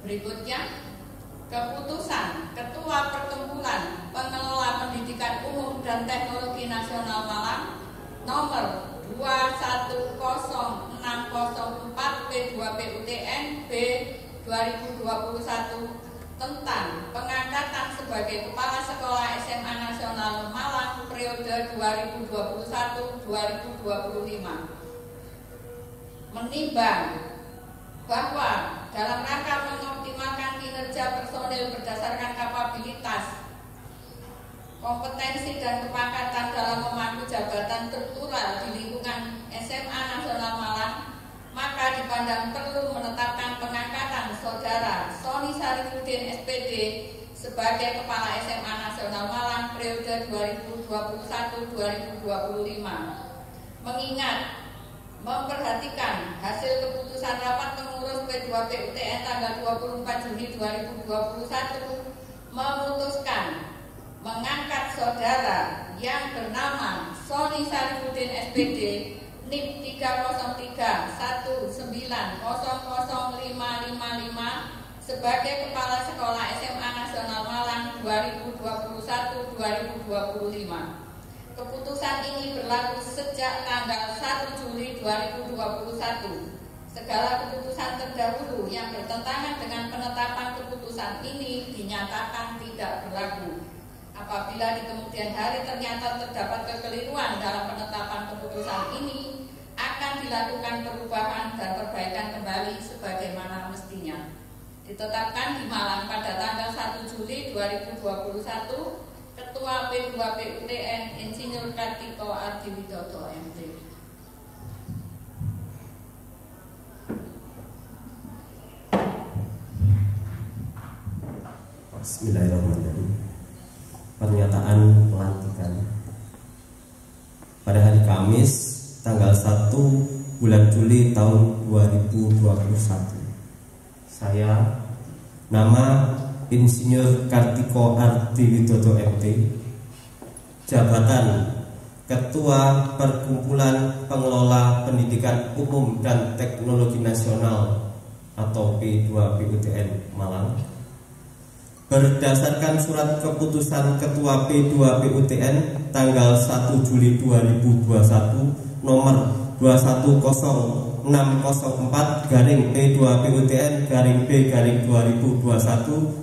Berikutnya, keputusan Ketua Perkumpulan Pengelola Pendidikan Umum dan Teknologi Nasional Malang nomor 210604 P2PUTN B 2021 tentang pengangkatan sebagai Kepala Sekolah SMA Nasional Malang periode 2021-2025. Menimbang bahwa dalam rangka mengoptimalkan kinerja personil berdasarkan kapabilitas, kompetensi dan kepangkatan dalam memangku jabatan struktural di lingkungan SMA Nasional Malang, maka dipandang perlu menetapkan pengangkatan Saudara Sony Sarifudin SPD sebagai Kepala SMA Nasional Malang periode 2021-2025. Mengingat memperhatikan hasil keputusan rapat pengurus P2PUTN tanggal 24 Juni 2021 memutuskan mengangkat saudara yang bernama Sony Sarifudin SPD NIP 30319005555 sebagai Kepala Sekolah SMA Nasional Malang 2021-2025. Keputusan ini berlaku sejak tanggal 1 Juli 2021. Segala keputusan terdahulu yang bertentangan dengan penetapan keputusan ini dinyatakan tidak berlaku. Apabila di kemudian hari ternyata terdapat kekeliruan dalam penetapan keputusan ini, akan dilakukan perubahan dan perbaikan kembali sebagaimana mestinya. Ditetapkan di Malang pada tanggal 1 Juli 2021, Ketua P2PUTN Insinyur Kartiko Ardiwidodo MT. Bismillahirrahmanirrahim. Pernyataan pelantikan. Pada hari Kamis tanggal 1 bulan Juli tahun 2021, saya nama Insinyur Kartiko Ardiwidodo MT, jabatan Ketua Perkumpulan Pengelola Pendidikan Umum dan Teknologi Nasional atau P2PUTN Malang, berdasarkan surat keputusan Ketua P2PUTN tanggal 1 Juli 2021 nomor 210604 P2PUTN-B-2021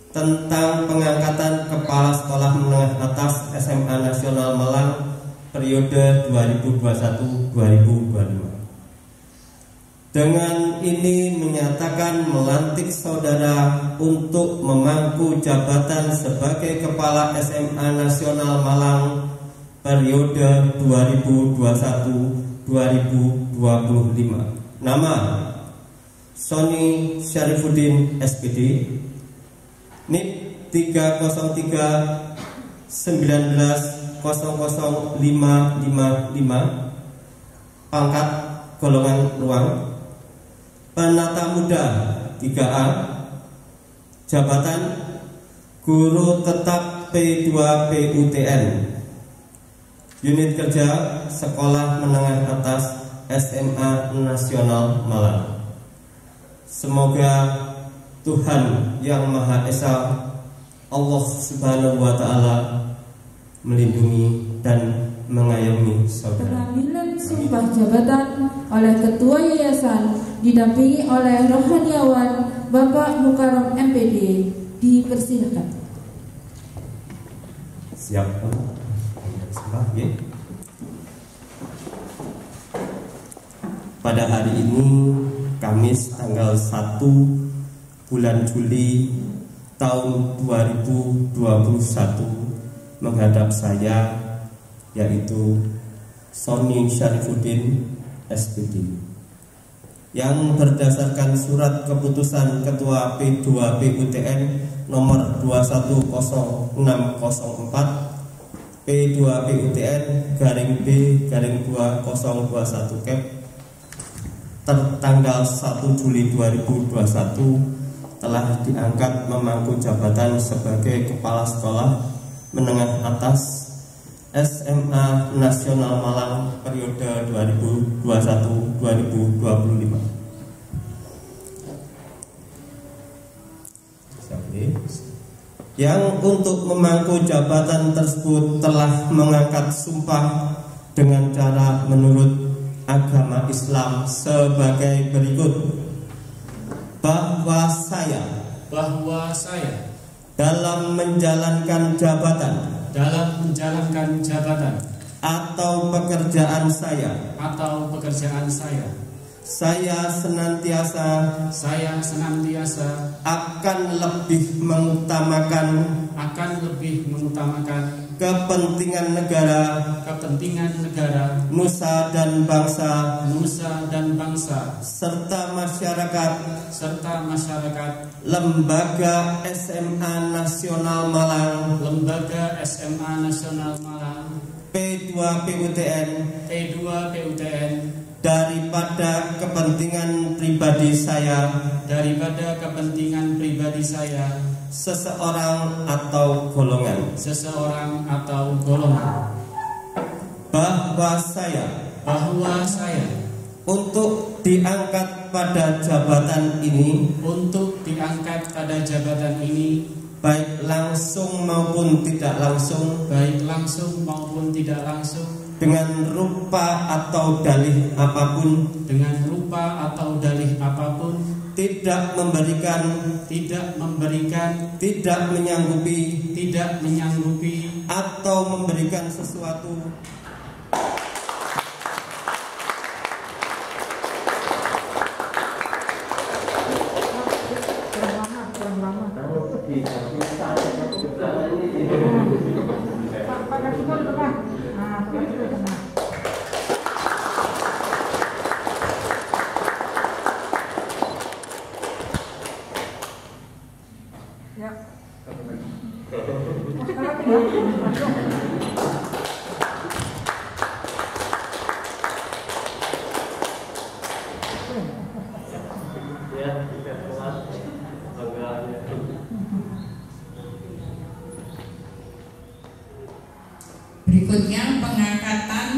tentang pengangkatan Kepala Sekolah Menengah Atas SMA Nasional Malang periode 2021-2025. Dengan ini menyatakan melantik saudara untuk memangku jabatan sebagai Kepala SMA Nasional Malang periode 2021-2025. Nama Sony Sarifudin SPD, NIP 30319005555, pangkat golongan ruang, penata muda 3A, jabatan guru tetap P2PUTN, unit kerja Sekolah Menengah Atas SMA Nasional Malang. Semoga Tuhan Yang Maha Esa, Allah Subhanahu wa Ta'ala, melindungi dan mengayomi saudara. Pengambilan sumpah jabatan oleh Ketua Yayasan didampingi oleh Rohaniawan Bapak Mukarram MPD, dipersilakan. Siap, pada hari ini Kamis tanggal 1 bulan Juli tahun 2021 menghadap saya yaitu Sony Sarifudin SPD yang berdasarkan surat keputusan Ketua P2PUTN nomor 210604 P2PUTN-B-2021 tertanggal 1 Juli 2021 telah diangkat memangku jabatan sebagai Kepala Sekolah Menengah Atas SMA Nasional Malang periode 2021-2025. yang untuk memangku jabatan tersebut telah mengangkat sumpah dengan cara menurut agama Islam sebagai berikut. Bahwa saya dalam menjalankan jabatan atau pekerjaan saya saya senantiasa akan lebih mengutamakan kepentingan negara, nusa dan bangsa, serta masyarakat, lembaga SMA Nasional Malang, P2PUTN, daripada kepentingan pribadi saya, seseorang atau golongan. Bahwa saya untuk diangkat pada jabatan ini, baik langsung maupun tidak langsung, dengan rupa atau dalih apapun, tidak memberikan, tidak menyanggupi atau memberikan sesuatu Berikutnya pengangkatan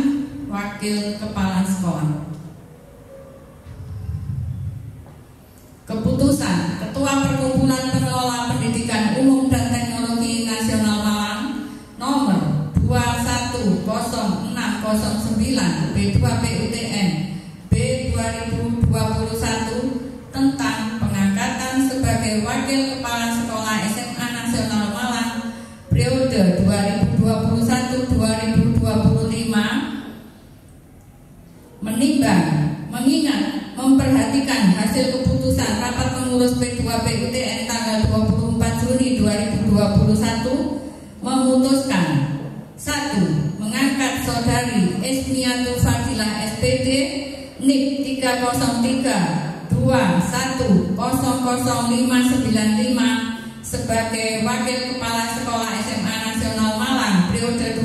wakil kepala sekolah. Keputusan Ketua Perkumpulan Pengelola Pendidikan Umum dan Teknologi Nasional Malang nomor 210609 B2PUTN B2021 tentang pengangkatan sebagai wakil kepala sekolah SMA Nasional Malang periode 2021-2025 menimbang, mengingat, memperhatikan hasil keputusan rapat pengurus P2PUTN tanggal 24 Juni 2021 memutuskan 1. Mengangkat saudari Ismiatul Fadilah SPD NIK 303 21 00595 sebagai wakil kepala sekolah SMA Nasional Malang periode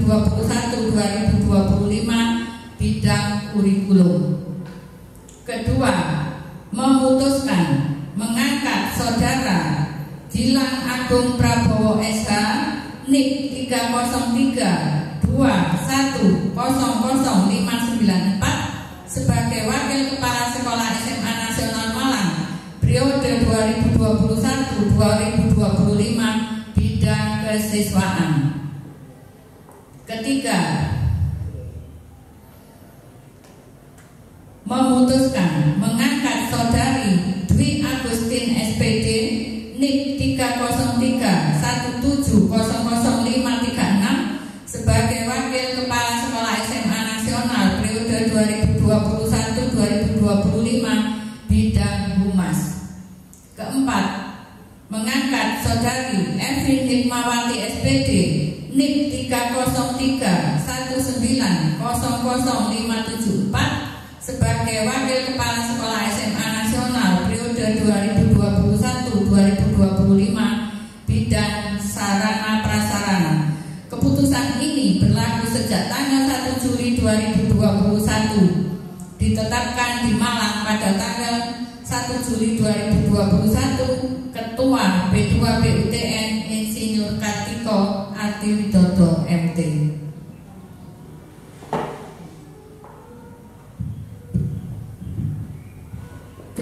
2021-2025 bidang kurikulum. Kedua, memutuskan mengangkat saudara Gilang Agung Prabowo SH NIK 303 21 00594 sebagai wakil kepala sekolah SMA Nasional Malang periode 2021-2025 bidang kesiswaan. Ketiga, memutuskan mengangkat saudari Dwi Agustin SPD NIK 303 1700536 sebagai wakil kepala sekolah SMA Nasional periode 2021-2025 bidang humas. Keempat, mengangkat saudari Evin Hikmawati SPD NIK 303 1900574 sebagai wakil kepala sekolah SMA Nasional periode 2021-2025 bidang sarana prasarana. Keputusan ini berlaku sejak tanggal 1 Juli 2021, ditetapkan di Malang pada tanggal 1 Juli 2021. Ketua P2PUTN Insinyur Kartiko Artiwidodo MT.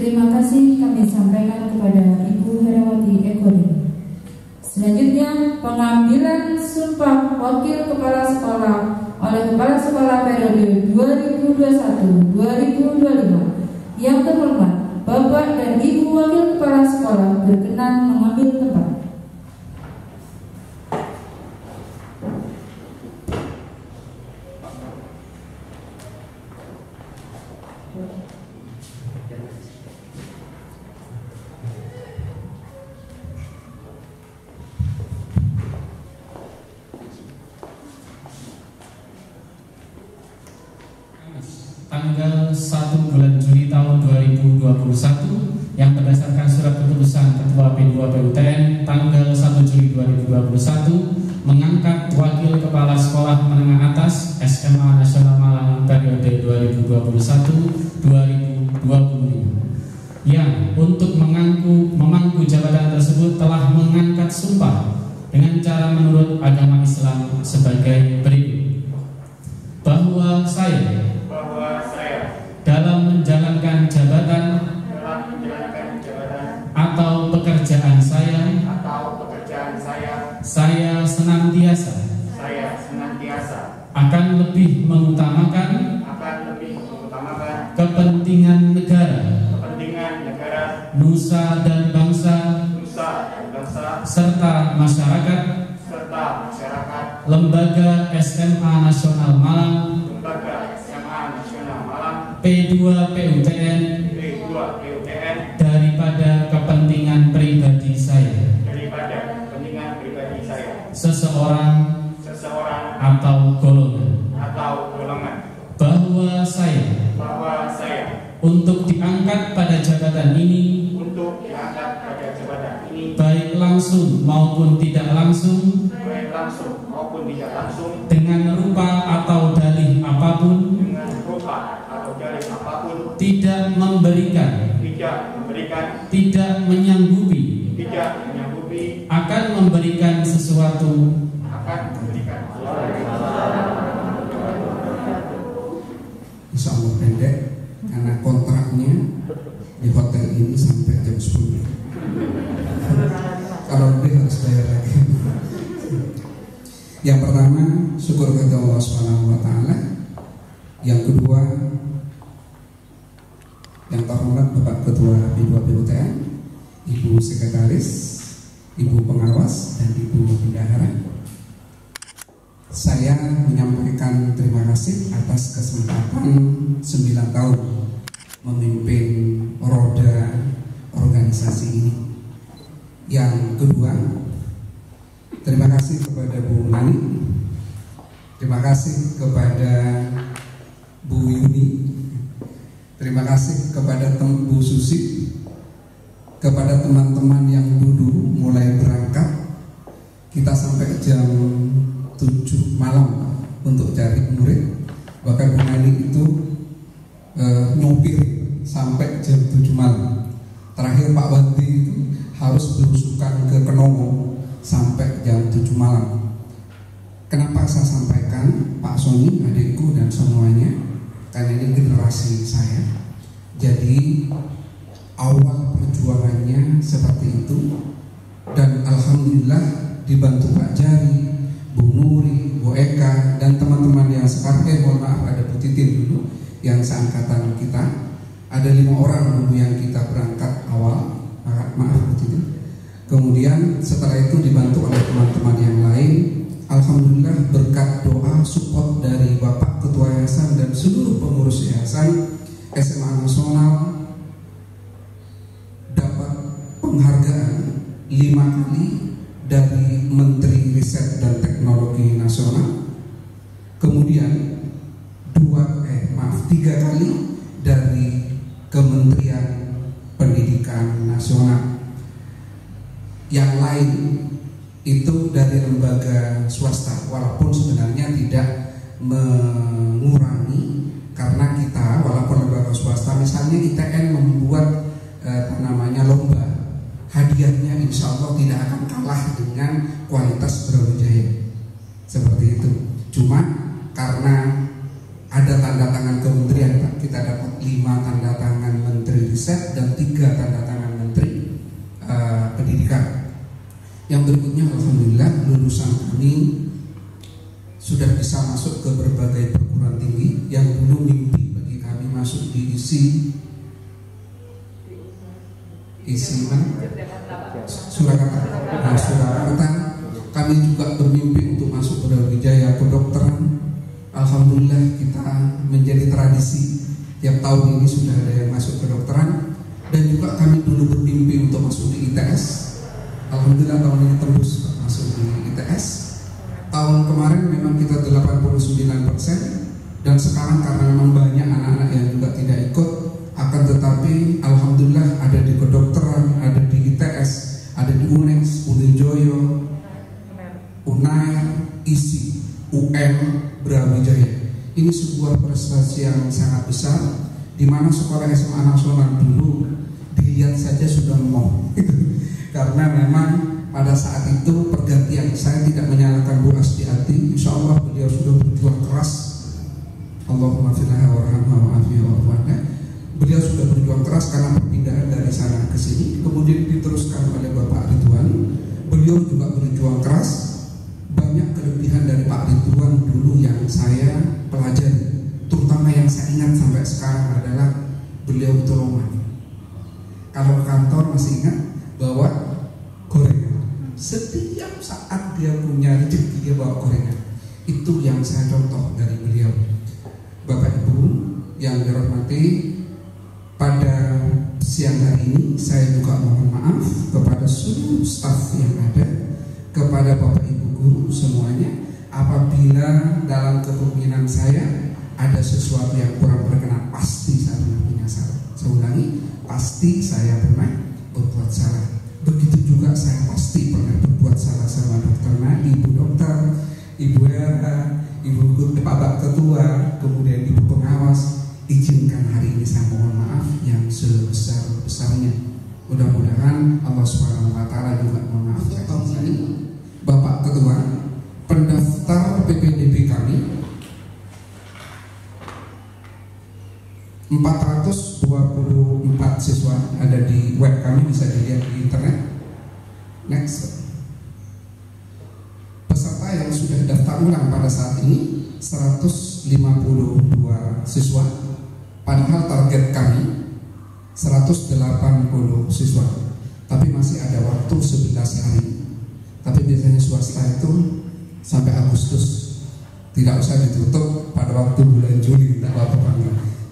Terima kasih kami sampaikan kepada Ibu Herawati Ekonomi. Selanjutnya, pengambilan sumpah wakil kepala sekolah oleh kepala sekolah periode 2021-2025. Yang terhormat, Bapak dan Ibu wakil kepala sekolah berkenan mengambil tempat. Tanggal 1 bulan Juli tahun 2021 yang berdasarkan surat keputusan Ketua P2 PUTN tanggal 1 Juli 2021 mengangkat wakil kepala sekolah menengah atas SMA Nasional Malang periode 2021-2025 yang untuk memangku jabatan tersebut telah mengangkat sumpah dengan cara menurut agama Islam sebagai berikut. Bahwa saya dalam menjalankan jabatan atau pekerjaan saya senantiasa akan lebih mengutamakan kepentingan negara, nusa dan bangsa serta masyarakat lembaga SMA Nasional Malang P2 PUTN daripada kepentingan pribadi saya, seseorang atau golongan. Bahwa saya untuk diangkat pada jabatan ini baik langsung maupun tidak langsung dengan rupa atau dalih apapun tidak memberikan, tidak menyanggupi akan memberikan sesuatu Insya Allah pendek karena kontraknya di hotel ini sampai jam 10. Kalau lebih harus bayar lagi. Yang pertama, syukur kepada Allah Subhanahu wa taala. Yang kedua, yang terhormat Bapak Ketua P2 PUTN, Ibu Sekretaris, Ibu Pengawas, dan Ibu Bendahara. Saya menyampaikan terima kasih atas kesempatan 9 tahun memimpin roda organisasi ini. Yang kedua, terima kasih kepada Bu Nani, terima kasih kepada Bu Yuni, terima kasih kepada Bu Susi, kepada teman-teman yang dulu mulai berangkat. Kita sampai jam 7 malam untuk cari murid. Bahkan Bu Nani itu nyopir sampai jam 7 malam. Terakhir Pak Wandi itu harus berusukan ke Kenongo sampai jam 7 malam. Kenapa saya sampaikan Pak Sony, adikku dan semuanya? Karena ini generasi saya. Jadi awal perjuangannya seperti itu. Dan alhamdulillah dibantu Pak Jari, Bu Nuri, Bu Eka, dan teman-teman yang sekarang, mohon maaf ada Bu Titin dulu yang seangkatan kita. Ada 5 orang dulu yang kita berangkat awal, maaf Bu Titin. Kemudian setelah itu dibantu oleh teman-teman yang lain. Alhamdulillah berkat doa support dari Bapak Ketua Yayasan dan seluruh pengurus Yayasan SMA Nasional dapat penghargaan 5 kali dari Menteri Riset dan Teknologi Nasional, kemudian 3 kali dari Kementerian Pendidikan Nasional. Yang lain itu dari lembaga swasta, walaupun sebenarnya tidak mengurangi, karena kita walaupun lembaga swasta, misalnya ITN membuat lomba, hadiahnya insya Allah tidak akan kalah dengan kualitas Brawijaya, seperti itu. Cuma karena ada tanda tangan kementerian, Pak, kita dapat 5 tanda tangan Menteri Riset dan 3 tanda tangan Menteri Pendidikan. Yang berikutnya lulusan kami sudah bisa masuk ke berbagai perguruan tinggi yang dulu mimpi bagi kami masuk di isi Surakarta. Nah, Surakarta kami juga bermimpi untuk masuk Brawijaya kedokteran. Alhamdulillah kita menjadi tradisi tiap tahun ini sudah ada yang masuk kedokteran. Dan juga kami dulu bermimpi untuk masuk di ITS. Alhamdulillah tahun ini tembus masuk di ITS. Tahun kemarin memang kita 89%, dan sekarang karena memang banyak anak-anak yang juga tidak ikut, akan tetapi alhamdulillah ada di kedokteran, ada di ITS, ada di UNES, Uninjoyo, UNAIR, ISI, UM, Brawijaya. Ini sebuah prestasi yang sangat besar, di mana sekolah SMA nasional dulu dilihat saja sudah mau. Karena memang pada saat itu pergantian, saya tidak menyalahkan Bu Astiati, insya Allah beliau sudah berjuang keras. Allahumma fillaha warhamha wa'afiya wa'afu'anha. Beliau sudah berjuang keras karena perpindahan dari sana ke sini, kemudian diteruskan oleh Bapak Ridwan. Beliau juga berjuang keras. Banyak kelebihan dari Pak Ridwan dulu yang saya pelajari, terutama yang saya ingat sampai sekarang adalah beliau itu roman. Kalau ke kantor masih ingat bawa gorengan. Setiap saat dia punya rezeki dia bawa gorengan. Itu yang saya contoh dari beliau. Bapak Ibu yang dirahmati, pada siang hari ini saya juga mohon maaf kepada seluruh staf yang ada, kepada Bapak Ibu guru semuanya, apabila dalam kepemimpinan saya ada sesuatu yang kurang berkenan, pasti saya punya salah. Saya ulangi, pasti saya pernah berbuat salah. Begitu juga saya pasti pernah berbuat salah sama dokter Nadi, Ibu dokter, Ibu Era, Ibu Bapak Ketua, kemudian Ibu pengawas. Izinkan hari ini saya mohon maaf yang sebesar-besarnya. Mudah-mudahan Allah Subhanahu wa taala juga memaafkan ini. Bapak Ketua, pendaftar PPDB kami 424 siswa ada di web kami, bisa dilihat di internet. Next. Peserta yang sudah daftar ulang pada saat ini 152 siswa. Padahal target kami 180 siswa, tapi masih ada waktu 11 hari. Tapi biasanya swasta itu sampai Agustus, tidak usah ditutup pada waktu bulan Juli, tidak apa-apa.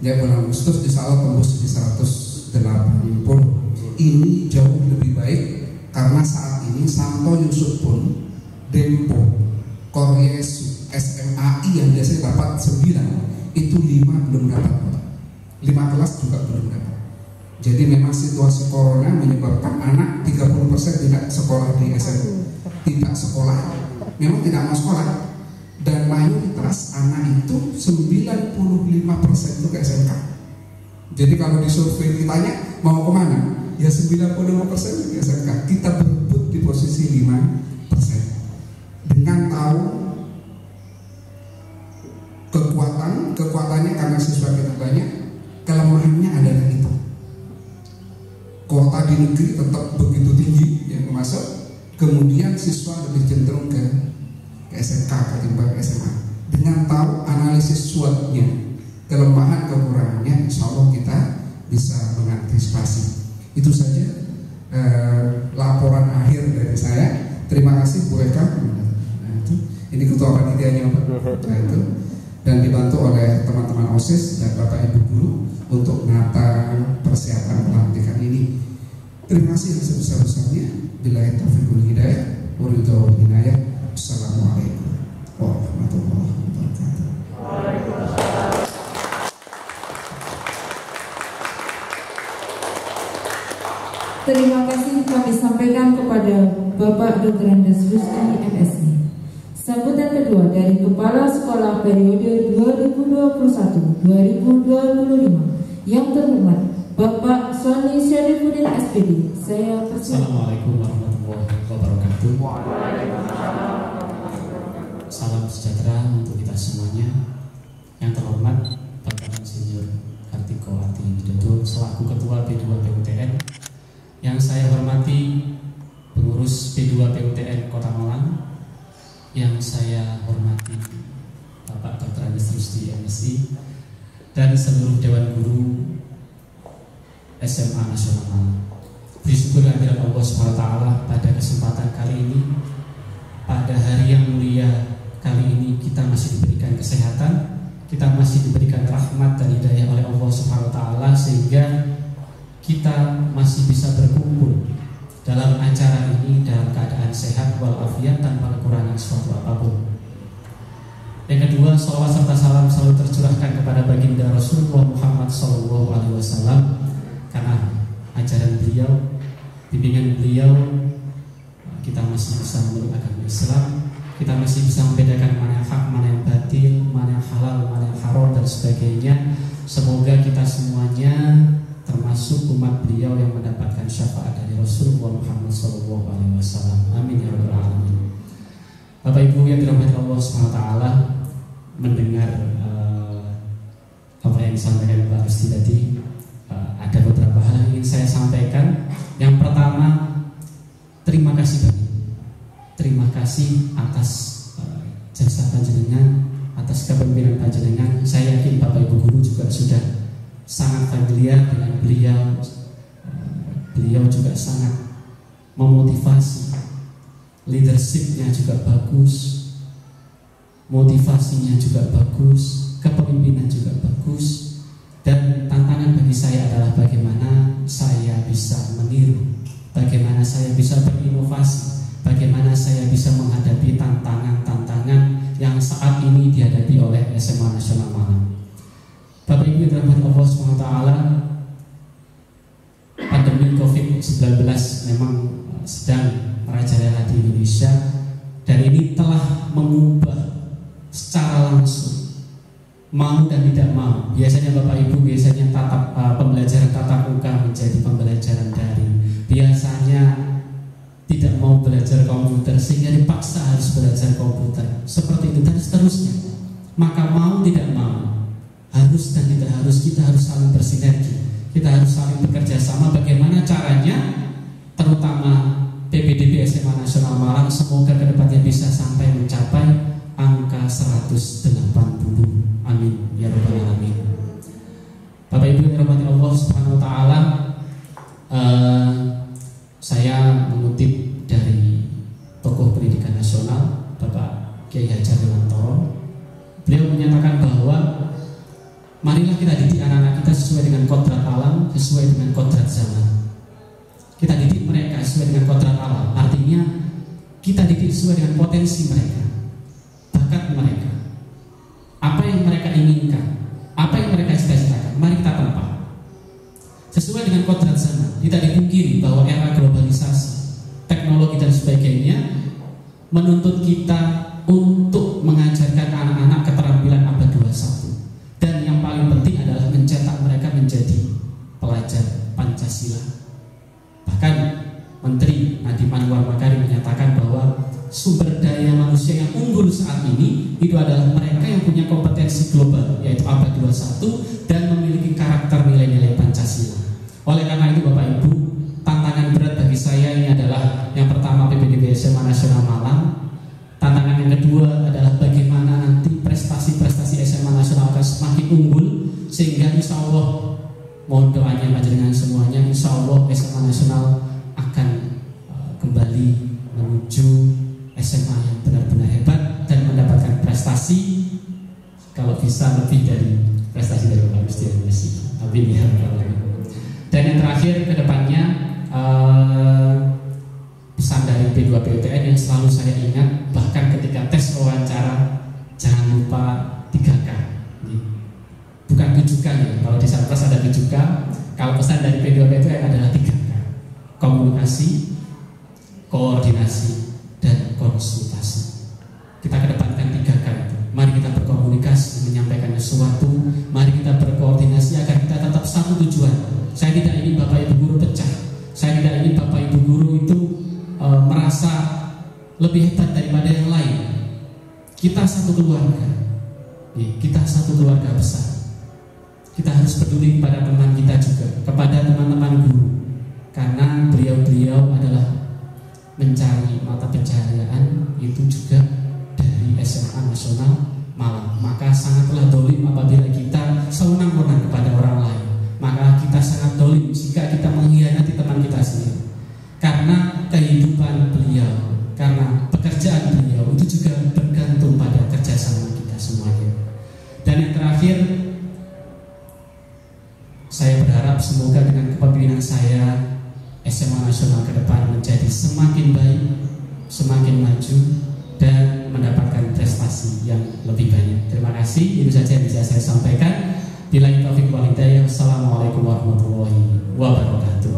Ya, bulan Agustus insya Allah tembus di 180. Ini jauh lebih baik karena saat ini Santo Yusuf pun, Dempo, Koryesu, SMAI yang biasanya dapat 9, itu 5 belum dapat. 5 kelas juga belum dapat. Jadi memang situasi corona menyebabkan anak 30% tidak sekolah di SMA, tidak sekolah, memang tidak mau sekolah, dan mayoritas anak itu 95% itu ke SMK. Jadi kalau di survei ditanya mau kemana, ya 95% ke SMK. Kita berebut di posisi 5%. Dengan tahu kekuatannya karena siswa kita banyak, kelemahannya adalah itu. Kuota di negeri tetap begitu tinggi yang masuk, kemudian siswa lebih cenderung ke SMK ketimbang SMA. Dengan tahu analisis SWOT-nya, kelemahan kekurangannya, insya Allah kita bisa mengantisipasi. Itu saja laporan akhir dari saya. Terima kasih Bu Eka. Nah, ini ketua panitianya Pak. Nah, itu. Dan dibantu oleh teman-teman OSIS dan Bapak Ibu guru untuk menata persiapan pelantikan ini. Terima kasih yang sebesar-besarnya. Billahi taufiq wal hidayah, wa ridha wal inayah. Assalamualaikum warahmatullahi wabarakatuh. Terima kasih kami sampaikan kepada Bapak Dr. Andes Rusdi, MSI. Sambutan kedua dari Kepala Sekolah periode 2021-2025 yang terhormat Bapak Sony Syarifuddin SPD. Saya persilakan. Assalamualaikum warahmatullahi wabarakatuh. Salam sejahtera untuk kita semuanya. Yang terhormat Bapak Insinyur Kartiko Adi Widodo selaku Ketua P2 PUTN. Yang saya hormati pengurus P2 PUTN Kota Malang, Yang saya hormati Bapak Dr. Andes Rusdi MSI dan seluruh Dewan Guru SMA Nasional Malang. Bersyukur kehadirat Allah SWT pada kesempatan kali ini, pada hari yang mulia kali ini kita masih diberikan kesehatan, kita masih diberikan rahmat dan hidayah oleh Allah SWT, sehingga kita masih bisa berkumpul dalam acara ini dalam keadaan sehat walafiat tanpa kekurangan suatu apapun. Yang kedua, salawat serta salam selalu tercurahkan kepada baginda Rasulullah Muhammad SAW, karena ajaran beliau, bimbingan beliau, kita masih bisa memeluk agama Islam, kita masih bisa membedakan mana yang hak, mana yang batil, mana yang halal, mana yang haram dan sebagainya. Semoga kita semuanya termasuk umat beliau yang mendapatkan syafaat dari Rasulullah Muhammad SAW. Amin ya rabbal alamin. Bapak Ibu yang dirahmati Allah SWT, mendengar apa yang disampaikan Pak Rusdi tadi, ada beberapa hal yang ingin saya sampaikan. Yang pertama, terima kasih banyak. Terima kasih atas jasa panjenengan, atas kepemimpinan panjenengan. Saya yakin Bapak Ibu guru juga sudah sangat familiar dengan beliau. Beliau juga sangat memotivasi, leadershipnya juga bagus, motivasinya juga bagus, kepemimpinan juga bagus. Dan tantangan bagi saya adalah bagaimana saya bisa meniru, bagaimana saya bisa berinovasi, bagaimana saya bisa menghadapi tantangan-tantangan yang saat ini dihadapi oleh SMA Nasional Malang. Bapak Ibu yang dirahmati Allah SWT, pandemi COVID-19 memang sedang merajalela di Indonesia, dan ini telah mengubah secara langsung, mau dan tidak mau. Biasanya Bapak Ibu, biasanya pembelajaran tatap muka menjadi pembelajaran daring. Biasanya tidak mau belajar komputer sehingga dipaksa harus belajar komputer. Seperti itu dan seterusnya. Maka mau tidak mau, harus dan tidak harus, kita harus saling bersinergi. Kita harus saling bekerja sama. Bagaimana caranya? Terutama PPDB SMA Nasional Malang semoga kedepannya bisa sampai mencapai angka 180. Amin ya rabbal alamin. Bapak Ibu yang dirahmati Allah Subhanahu wa taala, saya mengutip dari tokoh pendidikan nasional Bapak Kiai Hajar Dewantoro. Beliau menyatakan bahwa marilah kita didik anak-anak kita sesuai dengan kodrat alam, sesuai dengan kodrat zaman. Kita didik mereka sesuai dengan kodrat alam, artinya kita didik sesuai dengan potensi mereka, bakat mereka, apa yang mereka inginkan, apa yang mereka cita-citakan. Mari kita tempa sesuai dengan kodrat zaman. Tidak dipungkiri bahwa era globalisasi, teknologi dan sebagainya menuntut kita untuk mengajarkan anak-anak keterampilan abad 21. Dan yang paling penting adalah mencetak mereka menjadi pelajar Pancasila. Bahkan Menteri Nadiem Anwar Makarim menyatakan bahwa sumber daya manusia yang unggul saat ini itu adalah mereka yang punya kompetensi global, yaitu abad 21 dan memiliki karakter nilai-nilai Pancasila. Oleh karena itu Bapak Ibu, tantangan berat bagi saya ini adalah yang pertama PPDB SMA Nasional Malang. Tantangan yang kedua adalah bagaimana nanti prestasi-prestasi SMA Nasional akan semakin unggul, sehingga insya Allah, mohon doanya panjenengan semuanya, insya Allah SMA Nasional akan kembali menuju SMA yang benar-benar hebat dan mendapatkan prestasi, kalau bisa lebih dari prestasi dari Bapak Rusdi MSI. Amin ya rabbal alamin. Dan yang terakhir, kedepannya pesan dari P2PUTN yang selalu saya ingat, bahkan ketika tes wawancara, jangan lupa 3K. Bukan 7K ya, kalau di Satgas ada 7K, kalau pesan dari P2PUTN adalah 3K: komunikasi, koordinasi, dan konsultasi. Kita kedepankan 3K itu. Mari kita berkomunikasi, menyampaikan sesuatu. Mari kita berkoordinasi agar kita tetap satu tujuan. Saya tidak ingin Bapak Ibu guru pecah. Saya tidak ingin Bapak Ibu guru itu merasa lebih hebat daripada yang lain. Kita satu keluarga. Kita satu keluarga besar. Kita harus peduli kepada teman kita juga, kepada teman-teman guru, karena beliau-beliau adalah mencari mata pencaharian itu juga SMA Nasional Malang. Maka sangatlah dolim apabila kita sewenang-wenang kepada orang lain. Maka kita sangat dolim jika kita mengkhianati teman kita sendiri. Karena kehidupan beliau, karena pekerjaan beliau itu juga bergantung pada kerjasama kita semuanya. Dan yang terakhir, saya berharap semoga dengan kepemimpinan saya, SMA Nasional ke depan menjadi semakin baik, semakin maju, dan mendapatkan prestasi yang lebih banyak. Terima kasih, itu saja yang bisa saya sampaikan. Billahi taufiq wal hidayah. Wassalamualaikum warahmatullahi wabarakatuh.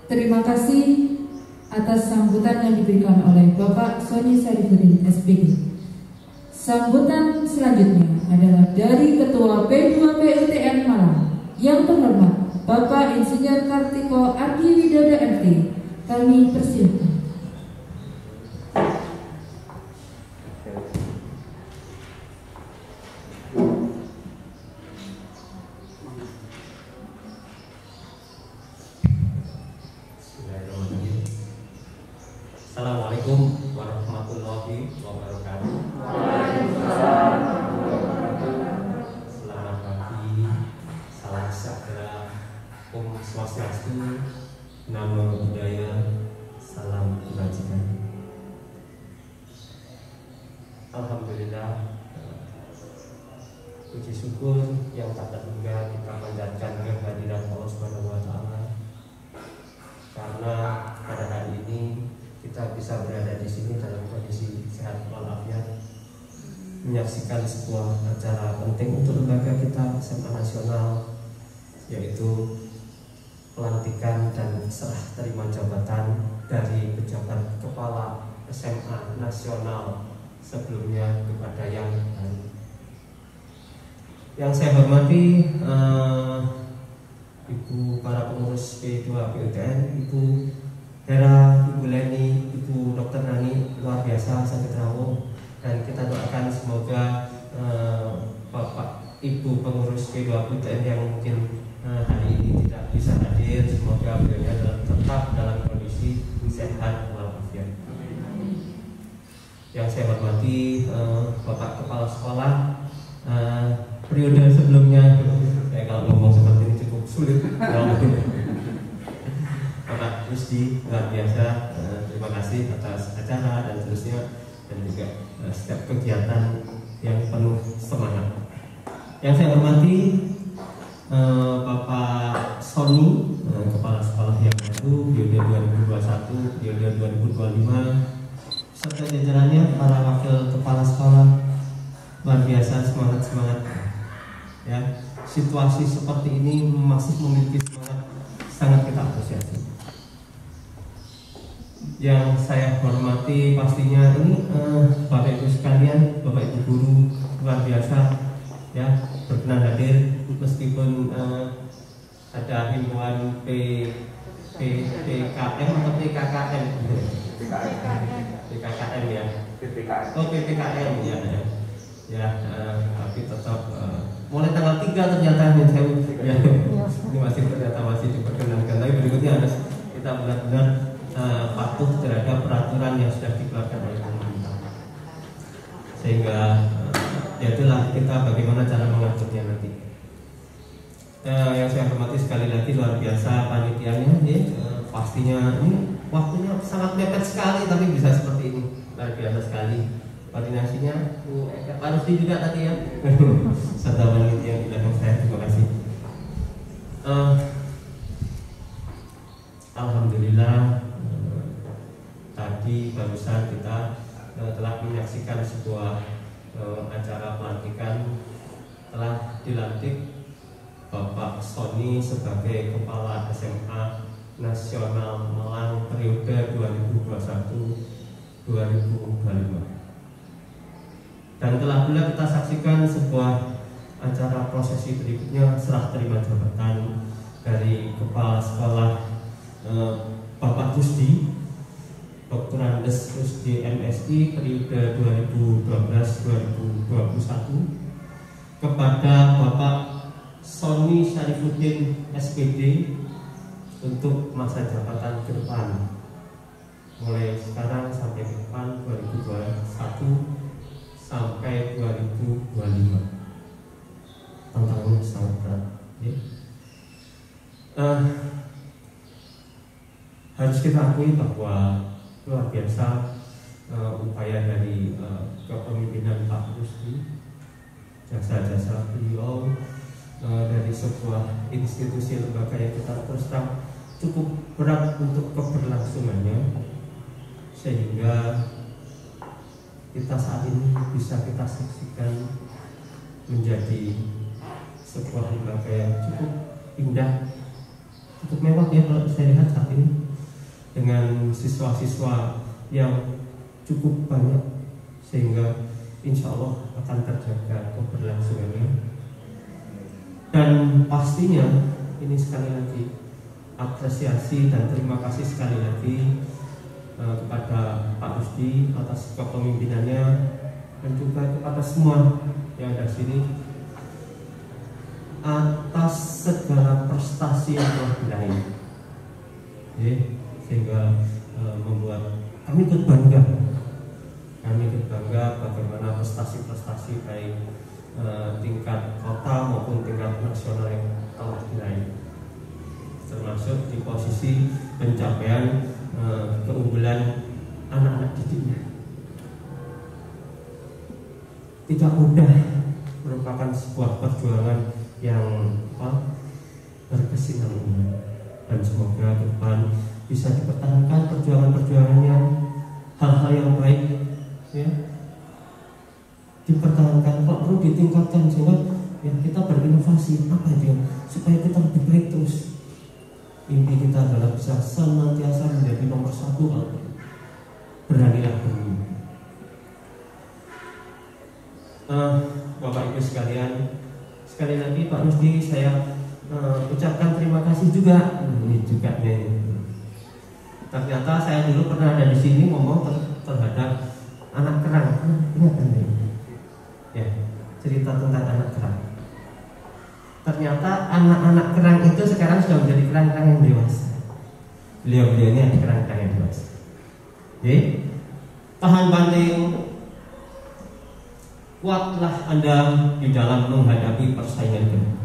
Terima kasih atas sambutan yang diberikan oleh Bapak Sony Syarifudin SPD. Sambutan selanjutnya adalah dari Ketua P2PUTN Malang, yang terhormat Bapak Insinyur Kartiko Ardi Widodo MT. Kami persilakan. Assalamualaikum warahmatullahi wabarakatuh. Selamat pagi, salam sejahtera, Om Swastiastu, Namo Buddhaya, salam kebajikan. Alhamdulillah, puji syukur yang tak terhingga kita panjatkan kehadiran Allah Subhanahu wa Ta'ala, karena pada hari ini kita bisa berada di sini dalam kondisi sehat walafiat, menyaksikan sebuah acara penting untuk lembaga kita SMA Nasional, yaitu pelantikan dan serah terima jabatan dari pejabat kepala SMA Nasional sebelumnya kepada yang baru. Yang saya hormati Ibu para pengurus P2PUTN, Ibu Hera, Ibu Leni, Ibu Dr. Nani, luar biasa sakit rawuh, dan kita doakan semoga Bapak Ibu pengurus P2PUTN yang mungkin hari ini tidak bisa hadir, semoga beliau tetap dalam kondisi sehat walafiat. Yang saya hormati Bapak Kepala Sekolah periode sebelumnya, kalau ngomong seperti ini cukup sulit. Bapak Rusdi, luar biasa, terima kasih atas acara dan seterusnya, dan juga setiap kegiatan yang penuh semangat. Yang saya hormati Bapak Sony, Kepala Sekolah yang baru periode 2021, periode 2025, serta jajarannya para wakil kepala sekolah, luar biasa semangat ya. Situasi seperti ini masih memiliki semangat, sangat kita apresiasi. Yang saya hormati pastinya ini Bapak Ibu sekalian, Bapak Ibu guru, luar biasa ya, berkenan hadir meskipun ada himbauan PKM atau PKKM PKKM ya, oh PPKM ya, tapi tetap mulai tanggal 3 ternyata ya, ini masih ternyata masih diperkenankan, tapi berikutnya harus kita benar-benar patuh terhadap peraturan yang sudah dikeluarkan oleh pemerintah, sehingga ya itulah kita bagaimana cara mengaturnya nanti. Yang saya hormati sekali lagi luar biasa panitianya, pastinya ini waktunya sangat mepet sekali, tapi bisa seperti ini, luar biasa sekali koordinasinya. Pak Rusdi juga tadi ya, serta panitia yang di belakang saya, terima kasih. Alhamdulillah, tadi barusan kita telah menyaksikan sebuah acara pelantikan. Telah dilantik Bapak Sony sebagai Kepala SMA Nasional Malang periode 2021-2025. Dan telah pula kita saksikan sebuah acara prosesi berikutnya, serah terima jabatan dari Kepala Sekolah Bapak Rusdi, Dr. Andes Rusdi MSI periode 2012-2021 kepada Bapak Sony Syarifudin SPD untuk masa jabatan ke depan, mulai sekarang sampai ke depan 2021 sampai 2025. Tantangannya sangat berat, ya. Harus kita akui bahwa luar biasa upaya dari kepemimpinan Pak Rusdi, jasa-jasa beliau dari sebuah institusi lembaga yang kita terus terang cukup berat untuk keberlangsungannya, sehingga kita saat ini bisa kita saksikan menjadi sebuah lembaga yang cukup indah, cukup mewah ya kalau saya lihat saat ini, dengan siswa-siswa yang cukup banyak, sehingga insya Allah akan terjaga keberlangsungannya. Dan pastinya ini sekali lagi apresiasi dan terima kasih sekali lagi kepada Pak Rusdi atas kepemimpinannya, dan juga kepada semua yang ada sini atas segala prestasi yang telah diraih, sehingga membuat kami ikut bangga. Kami ikut bangga bagaimana prestasi-prestasi baik tingkat kota maupun tingkat nasional yang telah diraih, termasuk di posisi pencapaian keunggulan anak-anak didiknya. Tidak mudah, merupakan sebuah perjuangan yang berkesinambungan, dan semoga ke depan bisa dipertahankan perjuangan-perjuangannya, hal-hal yang baik ya dipertahankan, kalau perlu ditingkatkan, sehingga ya kita berinovasi apa itu supaya kita lebih baik terus. Mimpi kita adalah bisa senantiasa menjadi nomor satu. Beranilah bermimpi. Bapak Ibu sekalian, sekali lagi Pak Rusdi saya ucapkan terima kasih juga. Ini juga nih. Ternyata saya dulu pernah ada di sini ngomong terhadap anak kerang. Ingat kan ini? Ya, cerita tentang anak kerang. Ternyata anak-anak kerang itu sekarang sudah menjadi kerang-kerang yang dewasa. Beliau-beliau ini ada kerang-kerang yang dewasa. Oke, tahan banting, kuatlah Anda di dalam menghadapi persaingan ini.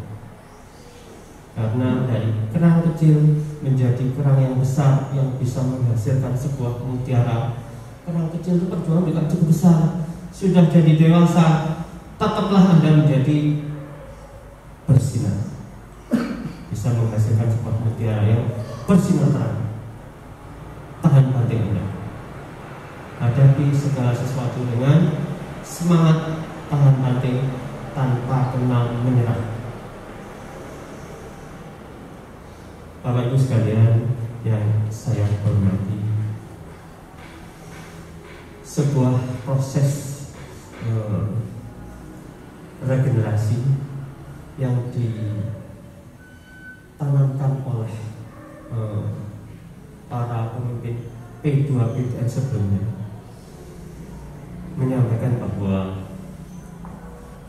Karena dari kerang kecil menjadi kerang yang besar yang bisa menghasilkan sebuah mutiara. Kerang kecil itu perjuangan juga cukup besar. Sudah jadi dewasa, tetaplah Anda menjadi bersinar, bisa menghasilkan sebuah mutiara yang bersinar terang. Tahan banting Anda, hadapi segala sesuatu dengan semangat, tahan banting tanpa kenal menyerah. Bapak Ibu sekalian yang saya hormati, sebuah proses regenerasi yang ditanamkan oleh para pemimpin P2PTN sebelumnya menyampaikan bahwa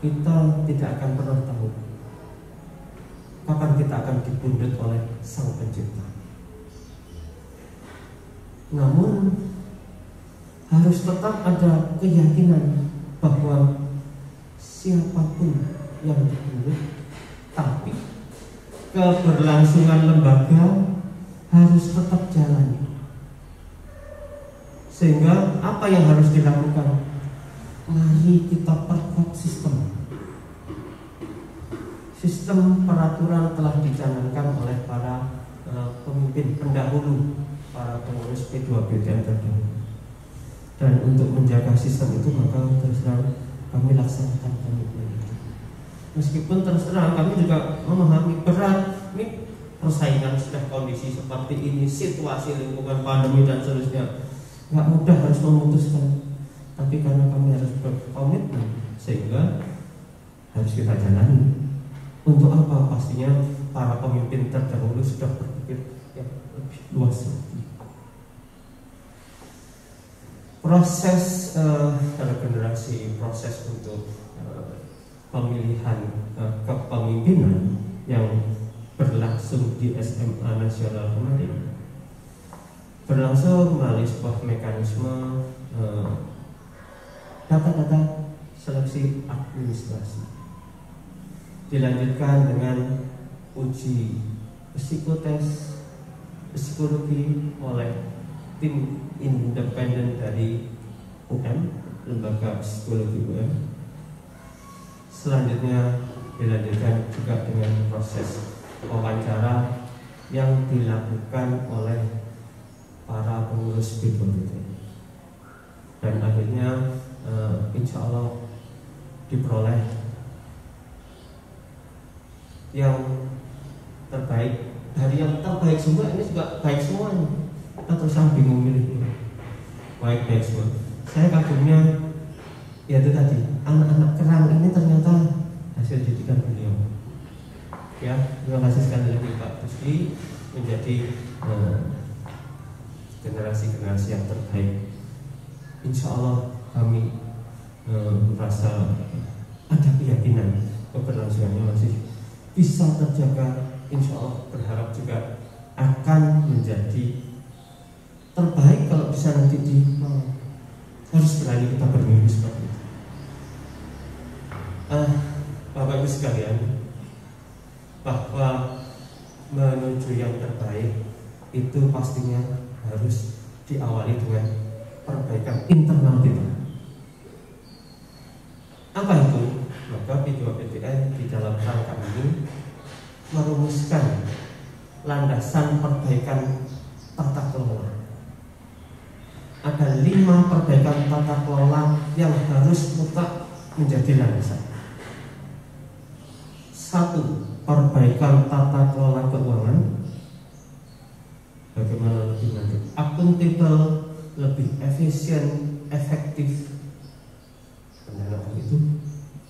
kita tidak akan pernah tahu kapan kita akan dipundut oleh Sang Pencipta. Namun harus tetap ada keyakinan bahwa siapapun yang dipundut, tapi keberlangsungan lembaga harus tetap jalan. Sehingga apa yang harus dilakukan? Mari kita perkuat sistem. Sistem peraturan telah dicanangkan oleh para pemimpin pendahulu, para pengurus P2PTN terdahulu. Dan untuk menjaga sistem itu maka terus terang kami laksanakan komitmen itu. Meskipun terus terang kami juga memahami berat ini persaingan sudah kondisi seperti ini, situasi lingkungan pandemi dan seterusnya, nggak mudah harus memutuskan. Tapi karena kami harus berkomitmen, sehingga harus kita jalani. Untuk apa? Pastinya para pemimpin terdahulu sudah berpikir yang lebih luas lagi. Proses regenerasi, proses untuk pemilihan kepemimpinan yang berlangsung di SMA Nasional kemarin berlangsung melalui sebuah mekanisme data-data seleksi administrasi, dilanjutkan dengan uji psikotes psikologi oleh tim independen dari UM, lembaga psikologi UM. Selanjutnya dilanjutkan juga dengan proses wawancara yang dilakukan oleh para pengurus BPOT, dan akhirnya insya Allah diperoleh yang terbaik. Dari yang terbaik semua, ini juga baik semuanya. Kita terus bingung milih baik semua. Saya kagumnya ya itu tadi, anak-anak kerang ini ternyata hasil didikan beliau. Ya, terima kasih sekali lagi Pak Rusdi menjadi generasi-generasi yang terbaik. Insya Allah kami merasa ada keyakinan keberlangsungannya masih bisa terjaga. Insya Allah berharap juga akan menjadi terbaik kalau bisa nanti harus berani kita bermimpi seperti itu. Bapak Ibu sekalian, bahwa menuju yang terbaik itu pastinya harus diawali dengan perbaikan internal kita. Apa itu? Maka P2PTN di dalam rangka ini merumuskan landasan perbaikan tata kelola. Ada 5 perbaikan tata kelola yang harus mutlak menjadi landasan. 1. Perbaikan tata kelola keuangan. Bagaimana lebih lanjut? Akuntabel, lebih efisien, efektif. Pendanaan itu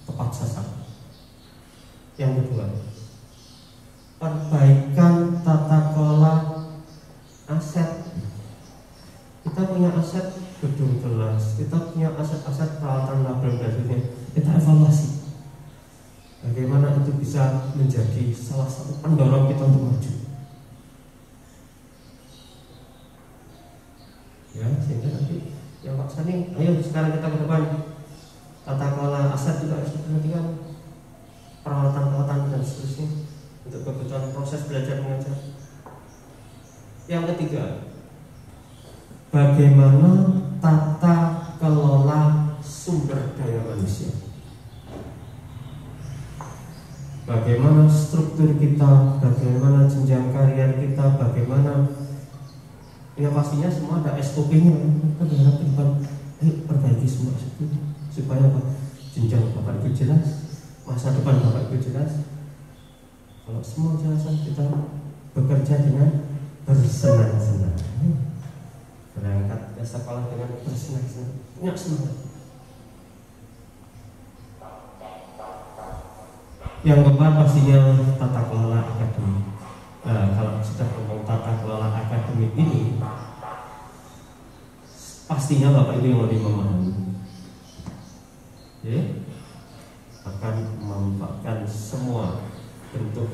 tepat sasaran. Yang kedua, perbaikan tata kelola aset. Kita punya aset gedung jelas, kita punya aset-aset peralatan label dan sebagainya. Kita evaluasi bagaimana itu bisa menjadi salah satu pendorong kita untuk maju. Ya, sehingga nanti yang Pak Sani, ayo sekarang kita ke depan tata kelola aset juga harus diperhatikan, peralatan-peralatan dan seterusnya untuk kebutuhan proses belajar mengajar. Yang ketiga, bagaimana tata kelola sumber daya manusia. Bagaimana struktur kita, bagaimana jenjang karier kita, bagaimana ya pastinya semua ada SOP-nya. Kita berharap ke depan perbaiki semua SOP supaya apa? Jenjang Bapak Ibu jelas, masa depan Bapak Ibu jelas. Kalau semua jelasan, kita bekerja dengan bersenang-senang, berangkat ke sekolah dengan bersenang-senang, punya semangat. Yang keempat pastinya tata kelola akademik. Kalau sudah ngomong tata kelola akademik ini, pastinya Bapak Ibu yang lebih memahami, akan memanfaatkan semua bentuk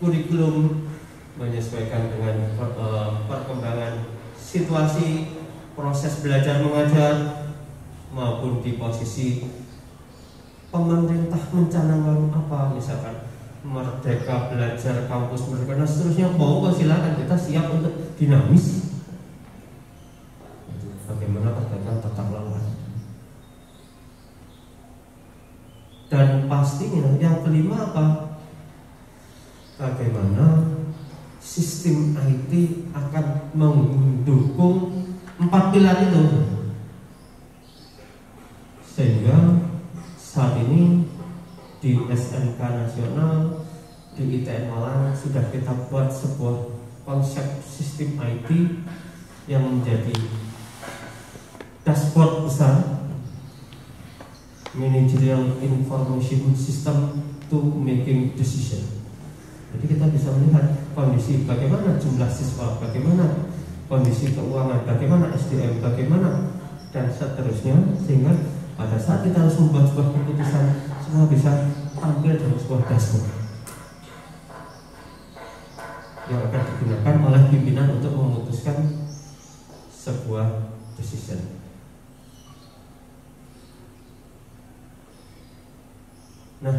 kurikulum menyesuaikan dengan perkembangan situasi proses belajar mengajar maupun di posisi pemerintah mencanangkan apa, misalkan Merdeka Belajar, Kampus Merdeka dan seterusnya. Silakan, kita siap untuk dinamis. Bagaimana perbaikan tata kelola. Dan pastinya yang kelima apa? Bagaimana sistem IT akan mendukung 4 pilar itu, sehingga saat ini di SMK Nasional, di ITN Malang sudah kita buat sebuah konsep sistem IT yang menjadi dashboard besar, Managerial Information System to Making Decision. Jadi kita bisa melihat kondisi bagaimana jumlah siswa, bagaimana kondisi keuangan, bagaimana SDM, bagaimana dan seterusnya, sehingga pada saat kita harus membuat sebuah keputusan, semua bisa tampil dalam sebuah dashboard. yang akan digunakan oleh pimpinan untuk memutuskan sebuah decision. Nah,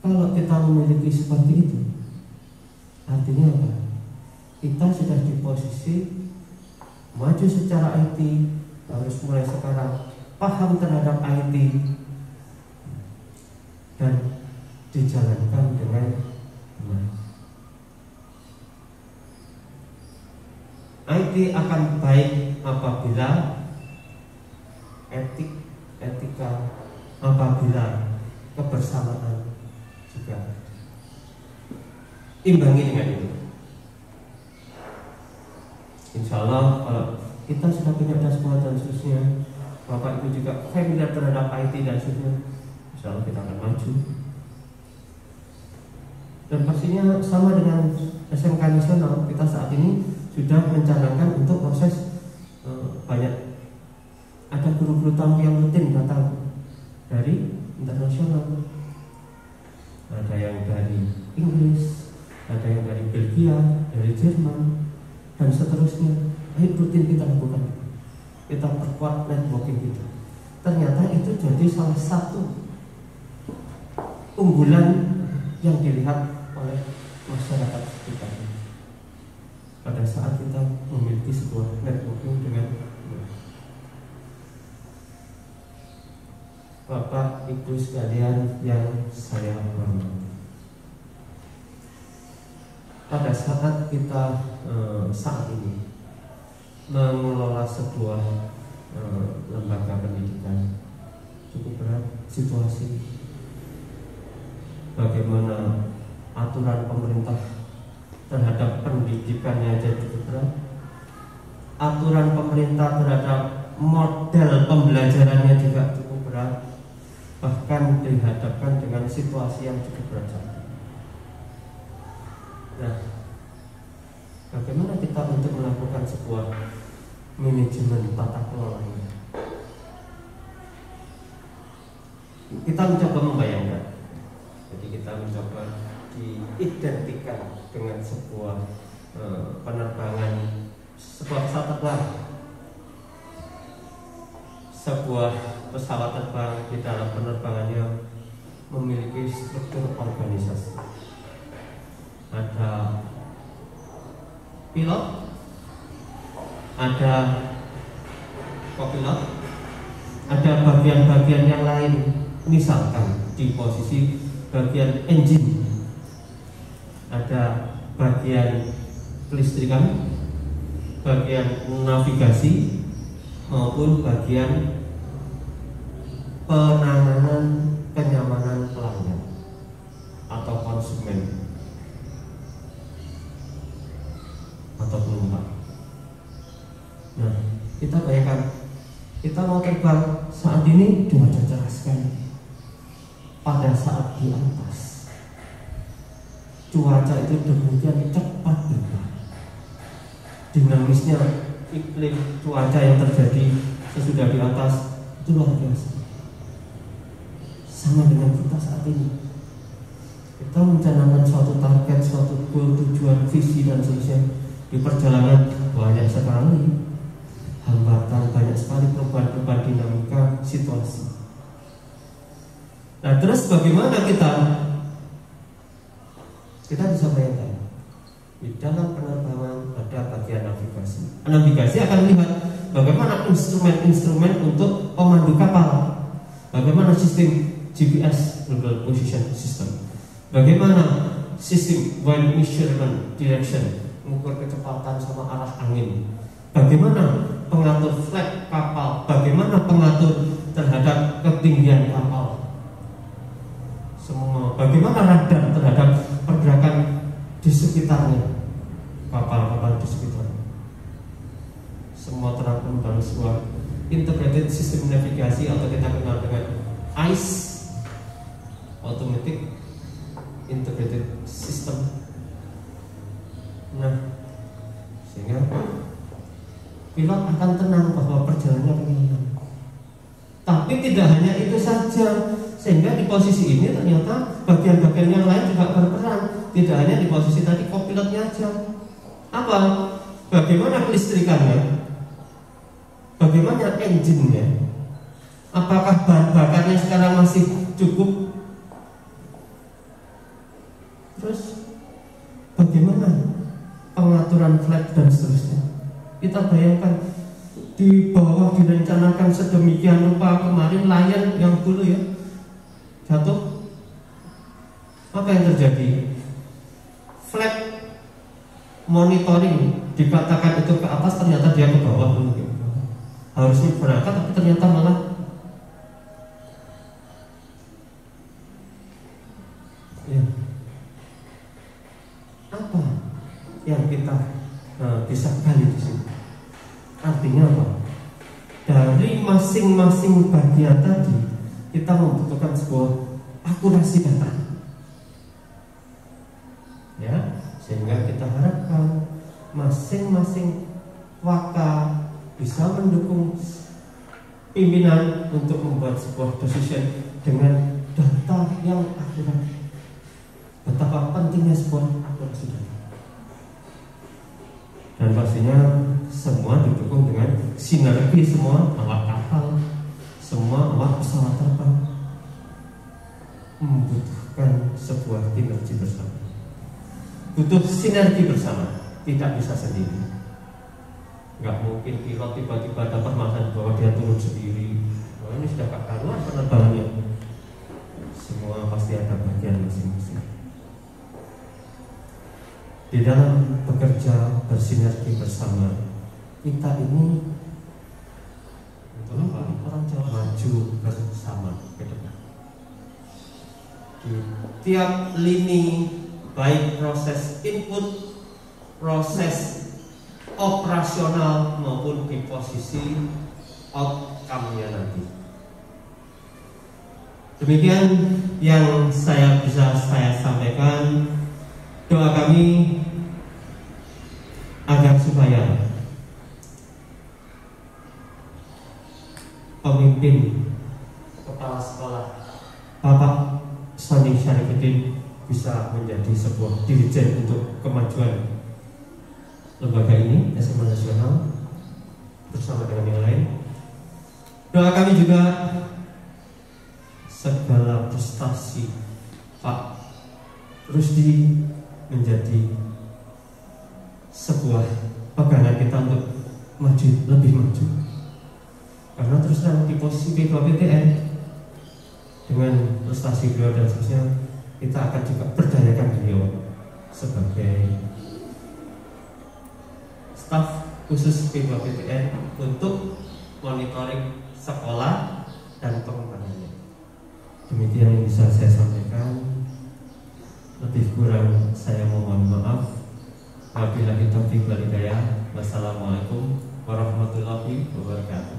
kalau kita memiliki seperti itu, artinya apa? Kita sudah di posisi maju secara IT, harus mulai sekarang paham terhadap IT dan dijalankan dengan benar. IT akan baik apabila etika, apabila kebersamaan juga imbangi dengan itu. Insya Allah kalau kita sudah punya dashboard dan seterusnya, Bapak Ibu juga familiar terhadap IT dan seterusnya, insya Allah kita akan maju. Dan pastinya sama dengan SMK nasional, kita saat ini sudah mencanangkan untuk proses banyak, ada guru-guru tamu yang rutin datang dari internasional, ada yang dari Inggris, ada yang dari Belgia, dari Jerman, dan seterusnya. Ayo rutin kita lakukan, kita perkuat networking kita. Ternyata itu jadi salah satu unggulan yang dilihat oleh masyarakat kita pada saat kita memiliki sebuah networking dengan Bapak Ibu sekalian yang saya hormati. Pada saat kita saat ini mengelola sebuah lembaga pendidikan cukup berat situasi. Bagaimana aturan pemerintah terhadap pendidikannya jadi cukup berat. Aturan pemerintah terhadap model pembelajarannya juga cukup berat. Bahkan dihadapkan dengan situasi yang cukup berat. Nah, bagaimana kita untuk melakukan sebuah manajemen tata kelolanya? Kita mencoba membayangkan. Jadi kita mencoba diidentikan dengan sebuah penerbangan, sebuah pesawat terbang. Sebuah pesawat terbang di dalam penerbangannya memiliki struktur organisasi. Ada pilot, ada kopilot, ada bagian-bagian yang lain. Misalkan di posisi bagian engine, ada bagian kelistrikan, bagian navigasi, maupun bagian penanganan kenyamanan pelanggan atau konsumen atau penumpang. Nah, kita bayangkan kita mau terbang saat ini cuaca cerah sekali. Pada saat di atas, cuaca itu demikian cepat berubah. Dinamisnya iklim cuaca yang terjadi sesudah di atas itu luar biasa. Sama dengan kita saat ini, kita mencanangkan suatu target, suatu goal, tujuan, visi dan seterusnya. Di perjalanan banyak sekali hambatan, banyak sekali perubahan-perubahan dinamika situasi. Nah, terus bagaimana kita bisa bayangkan di dalam penerbangan ada bagian navigasi. Navigasi akan melihat bagaimana instrumen-instrumen untuk pemandu kapal, bagaimana sistem GPS (Global Position System), bagaimana sistem wind measurement direction, mengukur kecepatan sama arah angin, bagaimana pengatur flag kapal, bagaimana pengatur terhadap ketinggian kapal, semua, bagaimana radar terhadap pergerakan di sekitarnya, kapal-kapal di sekitarnya, semua terangkum dalam sebuah integrated system navigasi atau kita kenal dengan ICE, Automatic Integrated System. Nah, sehingga pilot akan tenang bahwa perjalanannya aman. Tapi tidak hanya itu saja, sehingga di posisi ini ternyata bagian-bagian yang lain juga berperan. tidak hanya di posisi tadi kopilotnya aja. Apa? Bagaimana kelistrikannya? Bagaimana engine-nya? Apakah bahan bakarnya sekarang masih cukup? Terus bagaimana pengaturan flight dan seterusnya? Kita bayangkan di bawah direncanakan sedemikian rupa. Kemarin Lion yang dulu ya jatuh, apa yang terjadi? Flight monitoring dikatakan itu ke atas, ternyata dia ke bawah dulu. Harusnya berangkat tapi ternyata malah ya. Apa yang kita bisa gali di sini? Artinya apa? Dari masing-masing bagian tadi kita membutuhkan sebuah akurasi data, ya, sehingga kita harapkan masing-masing waka bisa mendukung pimpinan untuk membuat sebuah decision dengan data yang akurat. Betapa pentingnya sebuah akurasi data. Dan pastinya semua didukung dengan sinergi semua awak kapal, semua awak pesawat terbang membutuhkan sebuah sinergi bersama. Butuh sinergi bersama, tidak bisa sendiri. Nggak mungkin pilot tiba-tiba dapat masalah bahwa dia turun sendiri. Oh, ini sudah gak karuan penerbangannya. Semua pasti ada bagian masing-masing. Di dalam bekerja bersinergi bersama, kita ini orang Jawa maju bersama ke depan. Di tiap lini, baik proses input, proses operasional maupun di posisi outcome-nya nanti. Demikian yang bisa saya sampaikan. Doa kami agar supaya pemimpin kepala sekolah Bapak Sony Syarifuddin bisa menjadi sebuah dirijen untuk kemajuan lembaga ini, SMA Nasional, bersama dengan yang lain. Doa kami juga segala prestasi Pak Rusdi menjadi sebuah pegangan kita untuk maju, lebih maju. Karena terus terang di posisi P2PTN dengan prestasi beliau dan seterusnya, kita akan juga berdayakan beliau sebagai staf khusus P2PTN untuk monitoring sekolah dan pengembangannya. Demikian yang bisa saya sampaikan. Lebih kurang saya mohon maaf. Wabillahi taufiq wal hidayah. Wassalamualaikum warahmatullahi wabarakatuh.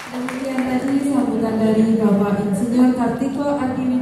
Demikian tadi sambutan dari Bapak Insinyur Kartiko Adi